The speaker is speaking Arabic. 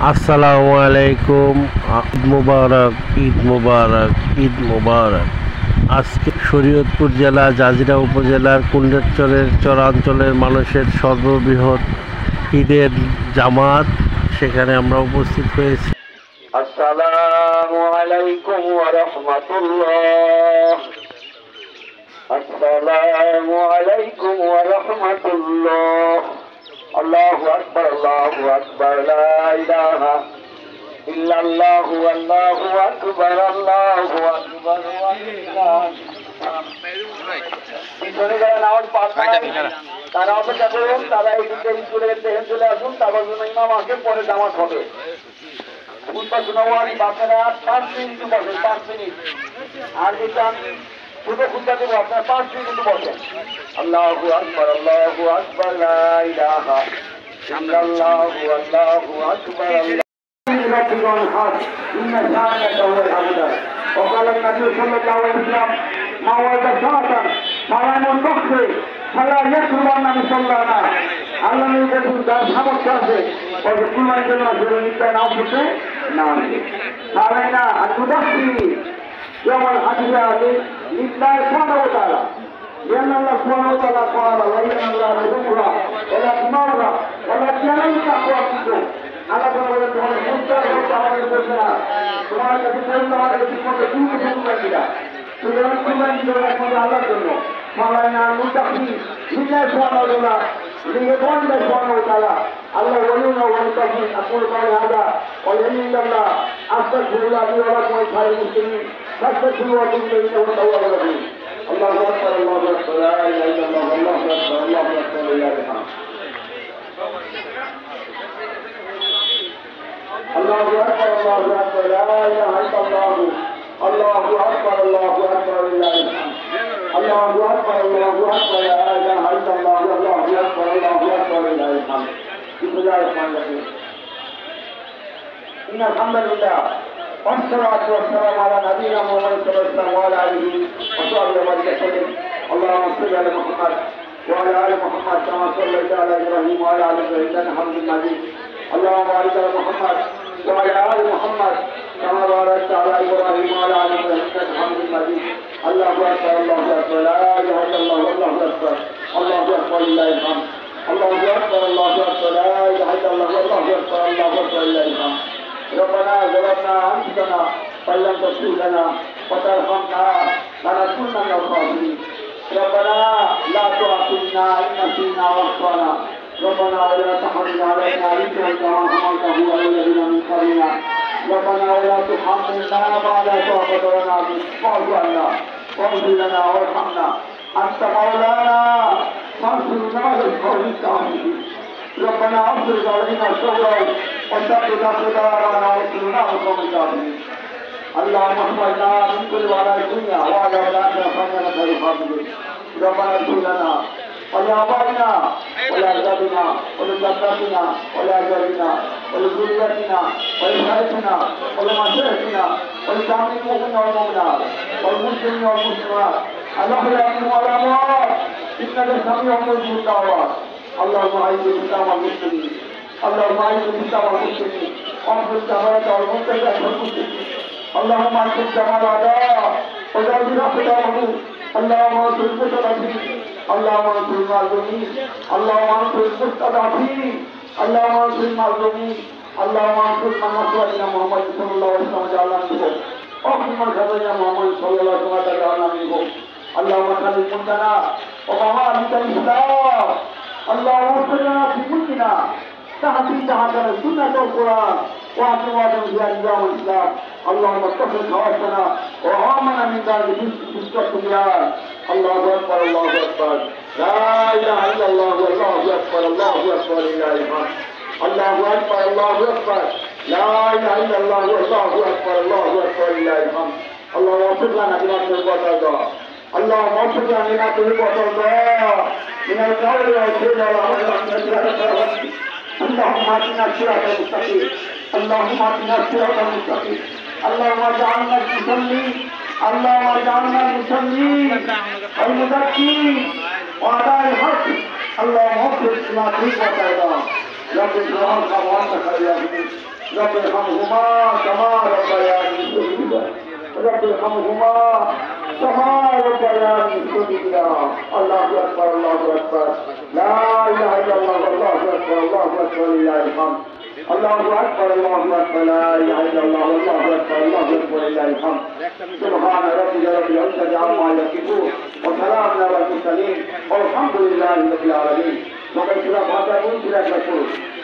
আসসালামু আলাইকুম। ঈদ মুবারক, ঈদ মুবারক, ঈদ মুবারক। আজকে শরীয়তপুর জেলা জাজিরা উপজেলার কুণ্ডেরচরের চরাঞ্চলের মানুষের সর্ববৃহৎ ঈদের জামাত, সেখানে আমরা উপস্থিত হয়েছি। আসসালামু আলাইকুম ওয়া রাহমাতুল্লাহ। আসসালামু আলাইকুম ওয়া রাহমাতুল্লাহ। আল্লাহু আকবার, আল্লাহু আকবার, লা ইলাহা ইল্লাল্লাহু, আল্লাহু আকবার, আল্লাহু আকবার। পিছনে যারা নামাজ পাঠ করেন তারা অপেক্ষা করুন, তারা এই দিকে চলে চলে আসুন, তারপর ইমাম আসে, পরে জামাত হবে। আপনারা 5 মিনিট বসেন, 5 মিনিট। আর এটা আমি ছোট খুঁজা দেবো, আপনারা 5 মিনিট বসেন। আল্লাহু আকবার, আল্লাহু আকবার, লা ইলাহা ইল্লাল্লাহু, আল্লাহু আকবার, আল্লাহু وقال النبي صلى الله عليه وسلم ما ولد شاة فلم ينبخه فلا يكرمن بصلانا। আল্লাহ নবী যার সামর্থ্য আছে ওই কুরবানির জন্য আসলে নিতে নাও করতে না আসে তারাই না আতুদাসি যেমন হাজিরা আছে নিতায় সুবহানাহু ওয়া তাআলা। لأن الله سبحانه وتعالى قال وإن الله يدعوها ولا تمارا ولا تنالك أقواتكم আল্লাহ বলেন তোমাদের মুক্তার হতে আমাদের করছে না, তোমার কাছে পড়তে আমাদের ঠিক মতো দুটো কুরবানিটা সুতরাং কুরবানি দেওয়ার একমাত্র আল্লাহর জন্য। মাওলানা মুতাকি লিল্লাহি সুবহানাহু ওয়া তাআলা লিয়াকুন সুবহানাহু ওয়া তাআলা আল্লাহ ওয়ালিউনা ওয়া মুতাকি আকুল কাওলি হাদা ওয়া ইল্লাল্লাহ আস্তাগফিরুল্লাহ লি ওয়া লাকুম ওয়া লিল মুসলিমিন ফাস্তাগফিরু ওয়া তুবু ইলাইহি ওয়া তাওয়াবু রাহিম। আল্লাহু আকবার, আল্লাহু আকবার, লা ইলাহা ইল্লাল্লাহ, আল্লাহু আকবার, আল্লাহু আকবার, লিল্লাহিল হামদ। الله أكبر، الله أكبر، لا إله إلا الله، الله أكبر، الله أكبر، لله الحمد. الله أكبر، الله أكبر، لا إله إلا الله، الله أكبر، الله أكبر، لله الحمد. بسم الله الرحمن الرحيم. إن الحمد لله والصلاة والسلام على نبينا محمد صلى الله عليه وسلم وعلى آله وصحبه وسلم. اللهم صل على محمد وعلى آل محمد كما صليت على إبراهيم وعلى آل إبراهيم إنك حميد مجيد. اللهم بارك على محمد وعلى آل محمد كما باركت على إبراهيم وعلى آل إبراهيم إنك حميد مجيد. الله أكبر، الله أكبر، لا إله إلا الله، الله أكبر، الله أكبر، لله الحمد. الله أكبر، الله أكبر، لا إله إلا الله، الله أكبر، الله أكبر، لله الحمد. ربنا ظلمنا أنفسنا وإن لم تغفر لنا وترحمنا لنكونن من الخاسرين. ربنا لا تؤاخذنا إن نسينا وأخطأنا. ربنا ولا تحمل علينا إثما كما حملته على الذين من قبلنا. ربنا ولا تحملنا ما لا طاقة لنا به. واعف عنا واغفر لنا وارحمنا، أنت مولانا فانصرنا على القوم الكافرين. ربنا أفرغ علينا صبرا وثبت أقدامنا وانصرنا على القوم الكافرين. اللهم احفظنا من كل وراء الدنيا وعلى الآخرة فإنك خير الحافظين. ربنا اغفر لنا ولآبائنا ولأجدادنا ولجداتنا ولأزواجنا ولذريتنا ولشيخنا ولمشايخنا ولجميع المؤمنين والمؤمنات والمسلمين والمسلمات الأحياء والأموات إنك سميع مجيب الدعوات. اللهم أعز الإسلام والمسلمين، اللهم أعز الإسلام والمسلمين واغفر الجماعة والمنتجات والمسلمين. اللهم أنصر جماع الأعداء وزلزل أقدامهم. اللهم انصر المستضعفين، اللهم انصر المظلومين، اللهم انصر المستضعفين، اللهم انصر المظلومين، اللهم انصر من نصر دين محمد صلى الله عليه وسلم جعلنا منهم واغفر من خذل محمد صلى الله عليه وسلم جعلنا منهم. اللهم خلي ملكنا وممالك الإسلام. اللهم اغفر لنا في ملكنا تحديد حقنا سنة القرآن واعتمادا في نظام الإسلام. اللهم اتخذ حواسنا وعامنا من ذلك بالتقيان. الله أكبر، الله أكبر، لا إله إلا الله، الله أكبر، الله أكبر، لله الحمد. الله أكبر، الله أكبر، لا إله إلا الله، الله أكبر، الله أكبر، لله الحمد. اللهم اغفر لنا بما تحب وترضى. اللهم اغفر لنا بما تحب وترضى من القول والفعل والعمل والنجاة. اللهم اهدنا الصراط المستقيم، اللهم اهدنا الصراط المستقيم. اللهم اجعلنا المصلين، اللهم اجعلنا المصلين والمزكين وأداء الحق. اللهم اغفر لنا تحب وترضى. رب اشرح لنا وانت خير الراحمين. رب ارحمهما كما ربياني صغيرا رب ارحمهما كما ربياني صغيرا الله أكبر الله أكبر لا إله إلا الله الله أكبر لله الحمد الله أكبر لا إله إلا الله الله أكبر لله الحمد سبحان ربك رب العزة عما يصفون وسلام على المرسلين والحمد لله رب العالمين. সবাই সূরা ফাতিহা পড়ুন, সূরা ইখলাস পড়ুন।